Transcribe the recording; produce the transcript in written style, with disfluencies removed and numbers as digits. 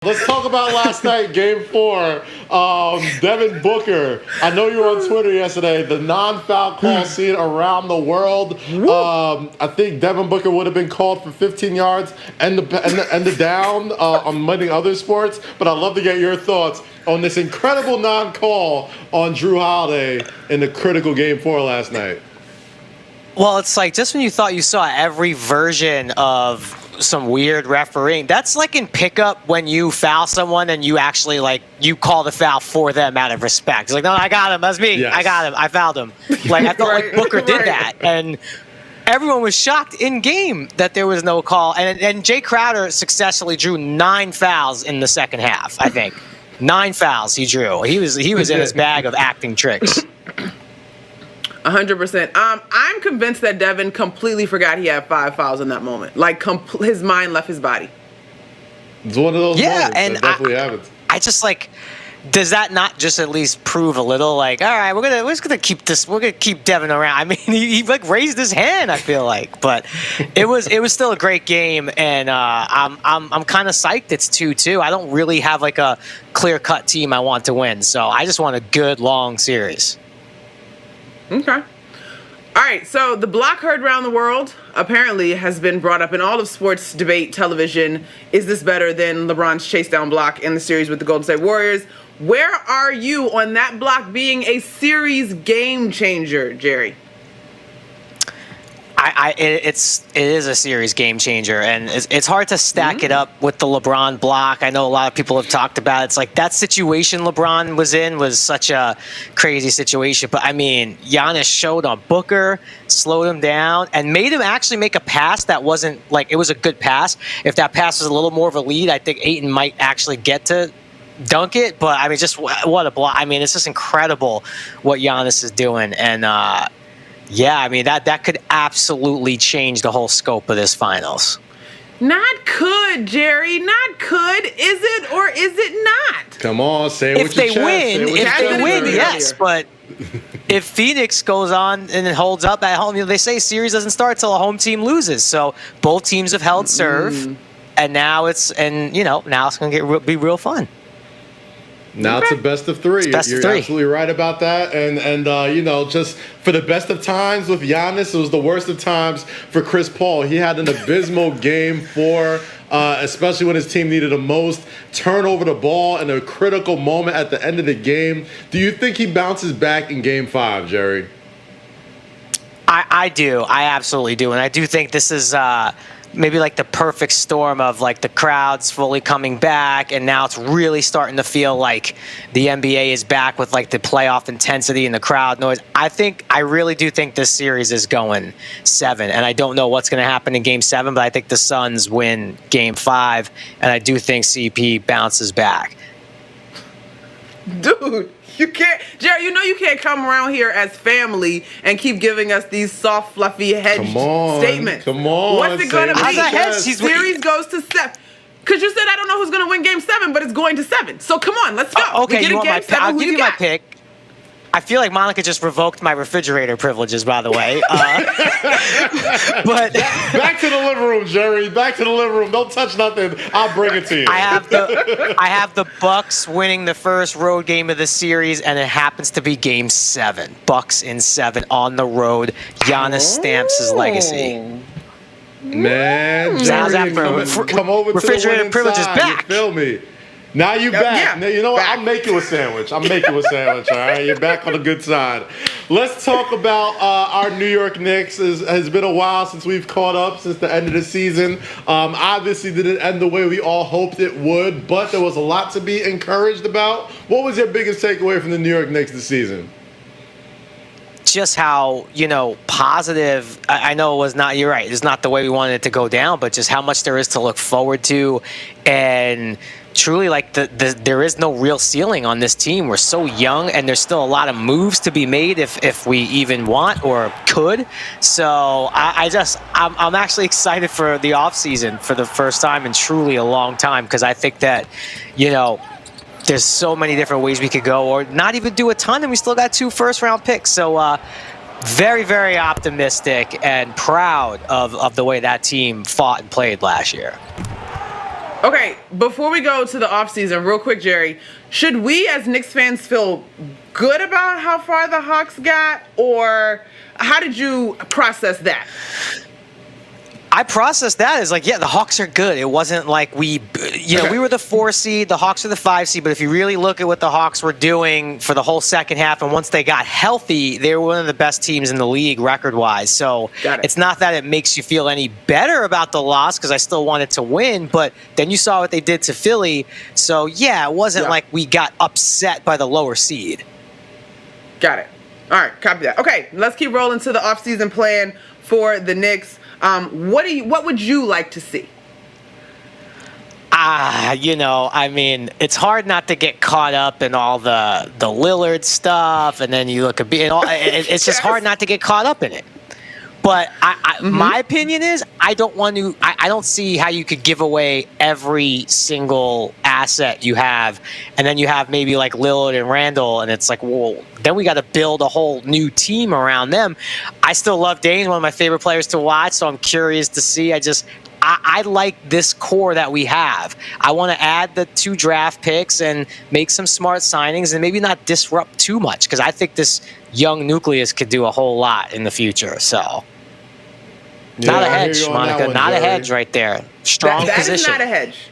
Let's talk about last night, Game 4. Devin Booker. I know you were on Twitter yesterday. The non-foul call seen around the world. I think Devin Booker would have been called for 15 yards and the down on many other sports. But I'd love to get your thoughts on this incredible non-call on Drew Holiday in the critical Game 4 last night. Well, it's like just when you thought you saw every version of some weird refereeing, that's like in pickup when you foul someone and you actually you call the foul for them out of respect. It's like, no, I got him. That's me. Yes. I got him. I fouled him. Like I felt like Booker did that, and everyone was shocked in game that there was no call. And Jay Crowder successfully drew 9 fouls in the second half. I think 9 fouls he drew. He was in his bag of acting tricks. 100%. I'm convinced that Devin completely forgot he had 5 fouls in that moment. Like, his mind left his body. It's one of those moments and that definitely happens. I just does that not just at least prove a little like, all right, we're just gonna keep Devin around? I mean, he raised his hand, I feel like, but it was still a great game, and I'm kind of psyched it's 2-2. I don't really have like a clear-cut team I want to win, so I just want a good long series. Okay. All right, so the block heard around the world apparently has been brought up in all of sports debate television. Is this better than LeBron's chase down block in the series with the Golden State Warriors? Where are you on that block being a series game changer, Jerry? It is a series game changer, and it's hard to stack it up with the LeBron block. I know a lot of people have talked about it. It's like that situation LeBron was in was such a crazy situation. But I mean, Giannis showed on Booker, slowed him down, and made him actually make a pass that wasn't it was a good pass. If that pass was a little more of a lead, I think Ayton might actually get to dunk it. But I mean, just what a block! I mean, it's just incredible what Giannis is doing, and yeah, I mean, that could absolutely change the whole scope of this finals. Not could, Jerry. Not could. Is it or is it not? Come on, say it with your chest. If they win, yes. But if Phoenix goes on and it holds up at home, they say series doesn't start till a home team loses. So both teams have held serve, and now it's going to be real fun. Now it's a best of 3. You're absolutely right about that. And just for the best of times with Giannis, it was the worst of times for Chris Paul. He had an abysmal Game 4, especially when his team needed him most. Turn over the ball in a critical moment at the end of the game. Do you think he bounces back in Game 5, Jerry? I do. I absolutely do. And I do think this is maybe like the perfect storm of like the crowds fully coming back, and now it's really starting to feel like the NBA is back with like the playoff intensity and the crowd noise. I really do think this series is going 7, and I don't know what's going to happen in Game 7, but I think the Suns win Game 5, and I do think CP bounces back. Dude, you can't, Jerry, you can't come around here as family and keep giving us these soft, fluffy, hedged statements. Come on. What's it going to be? How's that hedged? Series goes to 7. Because you said I don't know who's going to win Game 7, but it's going to 7. So come on, let's go. Okay, you want my pick? I'll give you my pick. I feel like Monica just revoked my refrigerator privileges, by the way. But back to the living room, Jerry. Back to the living room. Don't touch nothing. I'll bring it to you. I have the Bucks winning the first road game of the series, and it happens to be Game 7. Bucks in 7 on the road. Giannis stamps his legacy. Man, Jerry, come over refrigerator to the privileges back. You feel me? Now you back. Yeah, you know what? I'll make you a sandwich. All right? You're back on the good side. Let's talk about our New York Knicks. Has been a while since we've caught up since the end of the season. Obviously didn't end the way we all hoped it would, but there was a lot to be encouraged about. What was your biggest takeaway from the New York Knicks this season? Just how, positive, I know it was not, you're right, it's not the way we wanted it to go down, but just how much there is to look forward to, and truly there is no real ceiling on this team. We're so young, and there's still a lot of moves to be made if we even want or could. So I'm actually excited for the offseason for the first time in truly a long time, because I think that, there's so many different ways we could go, or not even do a ton, and we still got 2 first-round picks. So very, very optimistic and proud of the way that team fought and played last year. Okay, before we go to the offseason, real quick, Jerry, should we as Knicks fans feel good about how far the Hawks got, or how did you process that? I processed that as like, yeah, the Hawks are good. It wasn't like we were the 4 seed, the Hawks are the 5 seed, but if you really look at what the Hawks were doing for the whole second half, and once they got healthy, they were one of the best teams in the league record-wise. So it's not that it makes you feel any better about the loss, because I still wanted to win, but then you saw what they did to Philly. So, yeah, it wasn't like we got upset by the lower seed. Got it. All right, copy that. Okay, let's keep rolling to the offseason plan for the Knicks. What would you like to see? I mean, it's hard not to get caught up in all the Lillard stuff, and then you look it's just hard not to get caught up in it. But my opinion is, I don't see how you could give away every single asset you have, and then you have maybe like Lillard and Randall, and it's like, well, then we got to build a whole new team around them. I still love Dane's one of my favorite players to watch, so I'm curious to see. I like this core that we have. I want to add the 2 draft picks and make some smart signings and maybe not disrupt too much, because I think this young nucleus could do a whole lot in the future. So, not a hedge, Monica. Not a hedge right there. Strong position. That is not a hedge.